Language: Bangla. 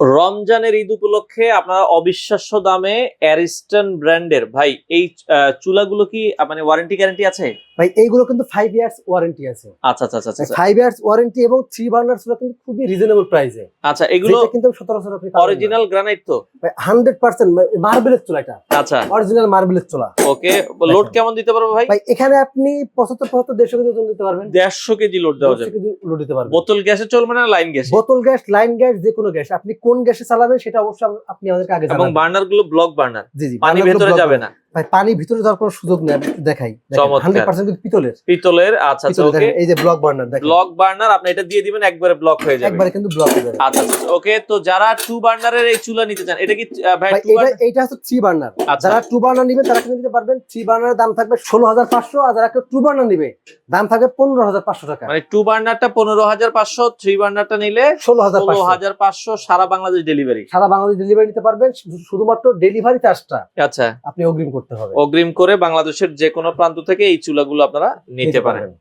রমজানের ঈদ উপলক্ষে আপনারা অবিশ্বাস্য দামে অ্যারিস্টন ব্র্যান্ডের ভাই এই চুলাগুলো কি মানে ওয়ারেন্টি গ্যারান্টি আছে? ভাই এইগুলো কিন্তু 5 ইয়ার্স ওয়ারেন্টি আছে। আচ্ছা আচ্ছা আচ্ছা আচ্ছা 5 ইয়ার্স ওয়ারেন্টি এবং 3 বার্নার চুলা কিন্তু খুবই রিজনেবল প্রাইসে। আচ্ছা এগুলো যেটা কিন্তু 1700 আপনি পাবেন না। অরিজিনাল গ্রানাইট তো? ভাই 100% মার্বেলের চুলা এটা। আচ্ছা অরিজিনাল মার্বেলের চুলা। ওকে, লোড কেমন দিতে পারবো ভাই? ভাই এখানে আপনি 75 150 কেজি ওজন দিতে পারবেন। 150 কেজি লোড দেওয়া যাবে। 150 কেজি লোড দিতে পারবেন। বোতল গ্যাসে চলবে না লাইন গ্যাসে? বোতল গ্যাস, লাইন গ্যাস, যে কোনো গ্যাস। আপনি কোন গ্যাসে চালাবেন সেটা অবশ্যই আপনি আমাদেরকে আগে জানাবেন। এবং বার্নার গুলো ব্লক বার্নার, জি জি, পানি ভেতরে যাবে না। ভাই পানি ভিতরে যাওয়ার কোনো সুযোগ নেই। আমি দেখাই, 100% কিন্তু পিতলের। পিতলের। আচ্ছা আচ্ছা ওকে, এই যে ব্লক বার্নার দেখেন, ব্লক বার্নার আপনি এটা দিয়ে দিবেন একবারে ব্লক হয়ে যাবে। একবারে কিন্তু ব্লক হয়ে যাবে। আচ্ছা আচ্ছা ওকে, তো যারা 2 বার্নারের এই চুলা নিতে চান, এটা কি ভাই এইটা হচ্ছে 3 বার্নার। আচ্ছা। যারা 2 বার্নার নেবেন তারা কিন্তু নিতে পারবেন। 3 বার্নারের দাম থাকবে 16500, আর যারা কেউ 2 বার্নার নেবে দাম থাকবে 15500 টাকা। মানে 2 বার্নারটা 15500, 3 বার্নারটা নিলে 16500, সারা বাংলাদেশ ডেলিভারি। সারা বাংলাদেশ ডেলিভারি নিতে পারবেন। শুধুমাত্র ডেলিভারি চার্জটা আচ্ছা আপনি অগ্রিম করতে হবে। অগ্রিম করে বাংলাদেশের যে কোনো প্রান্ত থেকে এই চুলাগুলো আপনারা নিতে পারেন।